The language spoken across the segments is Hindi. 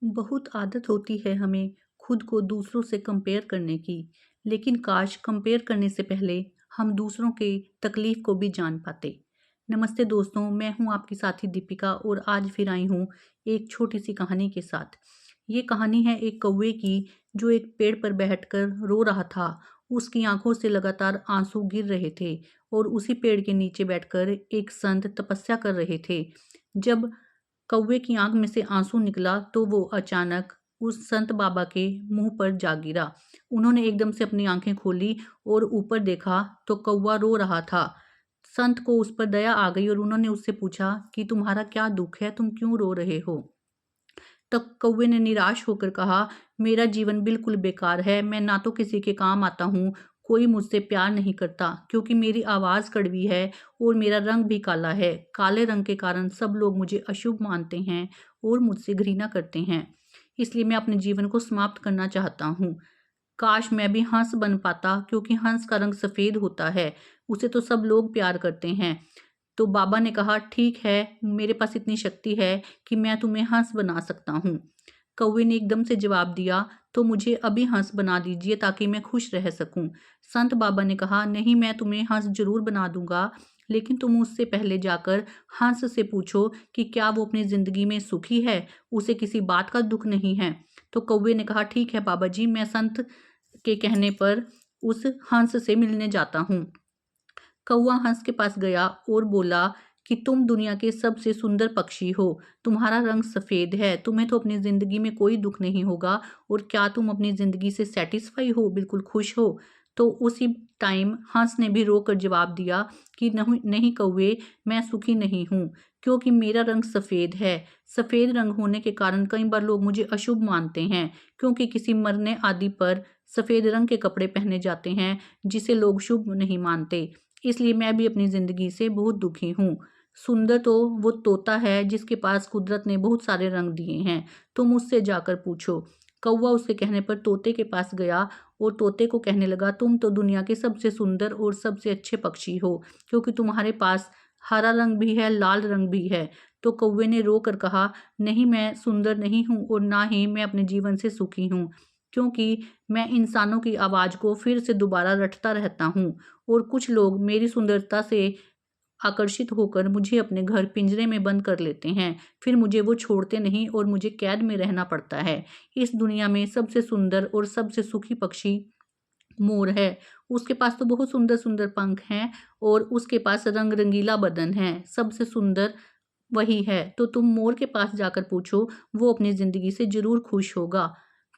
बहुत आदत होती है हमें खुद को दूसरों से कंपेयर करने की, लेकिन काश कंपेयर करने से पहले हम दूसरों के तकलीफ को भी जान पाते। नमस्ते दोस्तों, मैं हूं आपकी साथी दीपिका और आज फिर आई हूं एक छोटी सी कहानी के साथ। ये कहानी है एक कौवे की जो एक पेड़ पर बैठकर रो रहा था। उसकी आंखों से लगातार आंसू गिर रहे थे और उसी पेड़ के नीचे बैठकर एक संत तपस्या कर रहे थे। जब कौवे की आंख में से आंसू निकला तो वो अचानक उस संत बाबा के मुंह पर जा गिरा। उन्होंने एकदम से अपनी आंखें खोली और ऊपर देखा तो कौवा रो रहा था। संत को उस पर दया आ गई और उन्होंने उससे पूछा कि तुम्हारा क्या दुख है, तुम क्यों रो रहे हो। तब कौवे ने निराश होकर कहा, मेरा जीवन बिल्कुल बेकार है, मैं ना तो किसी के काम आता हूँ, कोई मुझसे प्यार नहीं करता क्योंकि मेरी आवाज़ कड़वी है और मेरा रंग भी काला है। काले रंग के कारण सब लोग मुझे अशुभ मानते हैं और मुझसे घृणा करते हैं। इसलिए मैं अपने जीवन को समाप्त करना चाहता हूँ। काश मैं भी हंस बन पाता क्योंकि हंस का रंग सफ़ेद होता है, उसे तो सब लोग प्यार करते हैं। तो बाबा ने कहा, ठीक है, मेरे पास इतनी शक्ति है कि मैं तुम्हें हंस बना सकता हूँ। कौवे ने एकदम से जवाब दिया, तो मुझे अभी हंस बना दीजिए ताकि मैं खुश रह सकूं। संत बाबा ने कहा, नहीं, मैं तुम्हें हंस जरूर बना दूंगा, लेकिन तुम उससे पहले जाकर हंस से पूछो कि क्या वो अपनी जिंदगी में सुखी है, उसे किसी बात का दुख नहीं है। तो कौवे ने कहा, ठीक है बाबा जी, मैं संत के कहने पर उस हंस से मिलने जाता हूँ। कौवा हंस के पास गया और बोला कि तुम दुनिया के सबसे सुंदर पक्षी हो, तुम्हारा रंग सफ़ेद है, तुम्हें तो अपनी ज़िंदगी में कोई दुख नहीं होगा और क्या तुम अपनी ज़िंदगी से सेटिस्फाई हो, बिल्कुल खुश हो। तो उसी टाइम हंस ने भी रोकर जवाब दिया कि नहीं नहीं कौवे, मैं सुखी नहीं हूँ क्योंकि मेरा रंग सफ़ेद है। सफ़ेद रंग होने के कारण कई बार लोग मुझे अशुभ मानते हैं क्योंकि किसी मरने आदि पर सफ़ेद रंग के कपड़े पहने जाते हैं जिसे लोग शुभ नहीं मानते। इसलिए मैं भी अपनी ज़िंदगी से बहुत दुखी हूँ। सुंदर तो वो तोता है जिसके पास कुदरत ने बहुत सारे रंग दिए हैं, तुम उससे जाकर पूछो। कौवा उसके कहने पर तोते के पास गया और तोते को कहने लगा, तुम तो दुनिया के सबसे सुंदर और सबसे अच्छे पक्षी हो क्योंकि तुम्हारे पास हरा रंग भी है, लाल रंग भी है। तो कौवे ने रो कर कहा, नहीं, मैं सुंदर नहीं हूँ और ना ही मैं अपने जीवन से सुखी हूँ क्योंकि मैं इंसानों की आवाज़ को फिर से दोबारा रटता रहता हूँ और कुछ लोग मेरी सुंदरता से आकर्षित होकर मुझे अपने घर पिंजरे में बंद कर लेते हैं। फिर मुझे वो छोड़ते नहीं और मुझे कैद में रहना पड़ता है। इस दुनिया में सबसे सुंदर और सबसे सुखी पक्षी मोर है। उसके पास तो बहुत सुंदर सुंदर पंख हैं और उसके पास रंग रंगीला बदन है। सबसे सुंदर वही है। तो तुम मोर के पास जाकर पूछो, वो अपनी जिंदगी से जरूर खुश होगा।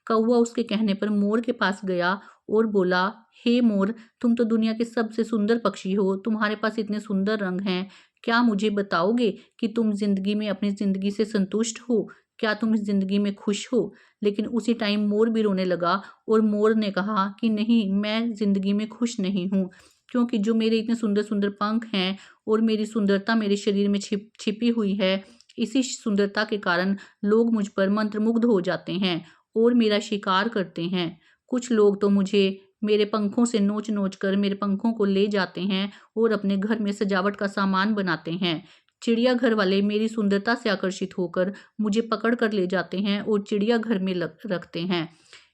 कौवा उसके कहने पर मोर के पास गया और बोला, हे मोर, तुम तो दुनिया के सबसे सुंदर पक्षी हो, तुम्हारे पास इतने सुंदर रंग हैं। क्या मुझे बताओगे कि तुम जिंदगी में अपनी जिंदगी से संतुष्ट हो? क्या तुम इस जिंदगी में खुश हो? लेकिन उसी टाइम मोर भी रोने लगा और मोर ने कहा कि नहीं, मैं जिंदगी में खुश नहीं हूँ क्योंकि जो मेरे इतने सुंदर सुंदर पंख हैं और मेरी सुंदरता मेरे शरीर में छिपी हुई है, इसी सुंदरता के कारण लोग मुझ पर मंत्रमुग्ध हो जाते हैं और मेरा शिकार करते हैं। कुछ लोग तो मुझे मेरे पंखों से नोच नोच कर मेरे पंखों को ले जाते हैं और अपने घर में सजावट का सामान बनाते हैं। चिड़ियाघर वाले मेरी सुंदरता से आकर्षित होकर मुझे पकड़ कर ले जाते हैं और चिड़ियाघर में रखते हैं।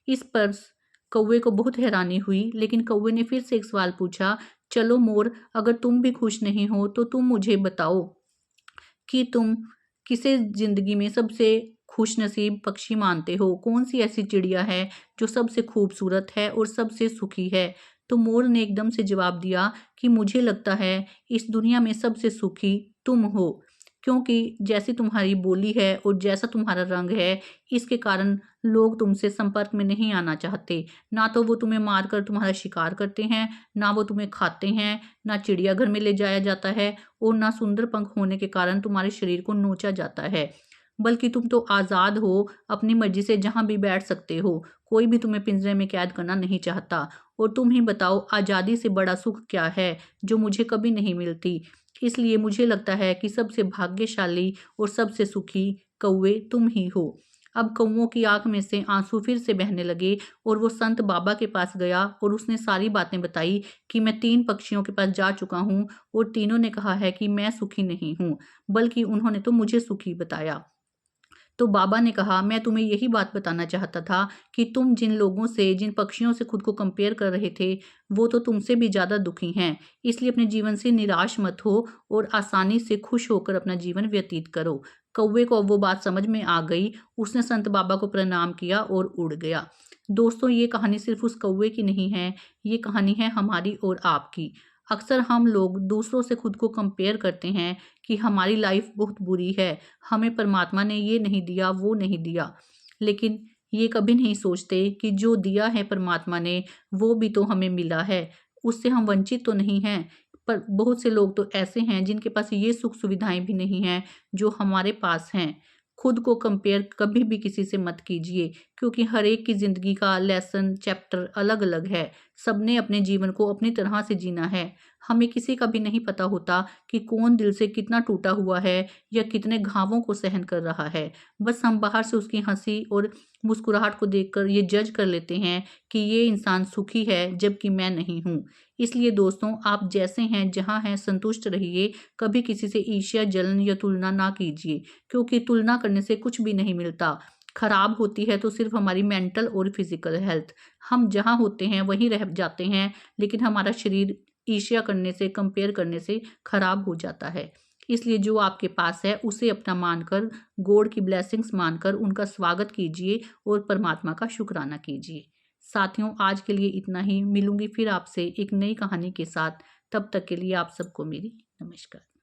इस पर कौवे को बहुत हैरानी हुई, लेकिन कौवे ने फिर से एक सवाल पूछा, चलो मोर, अगर तुम भी खुश नहीं हो तो तुम मुझे बताओ कि तुम किसे ज़िंदगी में सबसे खुशनसीब पक्षी मानते हो? कौन-सी ऐसी चिड़िया है जो सबसे खूबसूरत है और सबसे सुखी है? तो मोर ने एकदम से जवाब दिया कि मुझे लगता है इस दुनिया में सबसे सुखी तुम हो, क्योंकि जैसी तुम्हारी बोली है और जैसा तुम्हारा रंग है, इसके कारण लोग तुमसे संपर्क में नहीं आना चाहते। ना तो वो तुम्हें मारकर तुम्हारा शिकार करते हैं, ना वो तुम्हें खाते हैं, ना चिड़ियाघर में ले जाया जाता है और ना सुंदर पंख होने के कारण तुम्हारे शरीर को नोचा जाता है। बल्कि तुम तो आज़ाद हो, अपनी मर्जी से जहाँ भी बैठ सकते हो, कोई भी तुम्हें पिंजरे में कैद करना नहीं चाहता। और तुम ही बताओ, आज़ादी से बड़ा सुख क्या है जो मुझे कभी नहीं मिलती। इसलिए मुझे लगता है कि सबसे भाग्यशाली और सबसे सुखी कौवे तुम ही हो। अब कौवों की आंख में से आंसू फिर से बहने लगे और वो संत बाबा के पास गया और उसने सारी बातें बताई कि मैं 3 पक्षियों के पास जा चुका हूँ और तीनों ने कहा है कि मैं सुखी नहीं हूँ, बल्कि उन्होंने तो मुझे सुखी बताया। तो बाबा ने कहा, मैं तुम्हें यही बात बताना चाहता था कि तुम जिन लोगों से, जिन पक्षियों से खुद को कंपेयर कर रहे थे, वो तो तुमसे भी ज़्यादा दुखी हैं। इसलिए अपने जीवन से निराश मत हो और आसानी से खुश होकर अपना जीवन व्यतीत करो। कौवे को अब वो बात समझ में आ गई। उसने संत बाबा को प्रणाम किया और उड़ गया। दोस्तों, ये कहानी सिर्फ उस कौवे की नहीं है, ये कहानी है हमारी और आपकी। अक्सर हम लोग दूसरों से खुद को कंपेयर करते हैं कि हमारी लाइफ बहुत बुरी है, हमें परमात्मा ने ये नहीं दिया, वो नहीं दिया। लेकिन ये कभी नहीं सोचते कि जो दिया है परमात्मा ने, वो भी तो हमें मिला है, उससे हम वंचित तो नहीं हैं। पर बहुत से लोग तो ऐसे हैं जिनके पास ये सुख सुविधाएं भी नहीं हैं जो हमारे पास हैं। खुद को कंपेयर कभी भी किसी से मत कीजिए, क्योंकि हर एक की ज़िंदगी का लेसन, चैप्टर अलग-अलग है। सबने अपने जीवन को अपनी तरह से जीना है। हमें किसी का भी नहीं पता होता कि कौन दिल से कितना टूटा हुआ है या कितने घावों को सहन कर रहा है। बस हम बाहर से उसकी हँसी और मुस्कुराहट को देखकर ये जज कर लेते हैं कि ये इंसान सुखी है, जबकि मैं नहीं हूँ। इसलिए दोस्तों, आप जैसे हैं, जहाँ हैं, संतुष्ट रहिए। कभी किसी से ईर्ष्या, जलन या तुलना ना कीजिए, क्योंकि तुलना करने से कुछ भी नहीं मिलता। खराब होती है तो सिर्फ हमारी मेंटल और फिजिकल हेल्थ। हम जहाँ होते हैं वहीं रह जाते हैं, लेकिन हमारा शरीर ईर्ष्या करने से, कंपेयर करने से खराब हो जाता है। इसलिए जो आपके पास है उसे अपना मानकर, गॉड की ब्लेसिंग्स मानकर उनका स्वागत कीजिए और परमात्मा का शुक्राना कीजिए। साथियों, आज के लिए इतना ही। मिलूंगी फिर आपसे एक नई कहानी के साथ। तब तक के लिए आप सबको मेरी नमस्कार।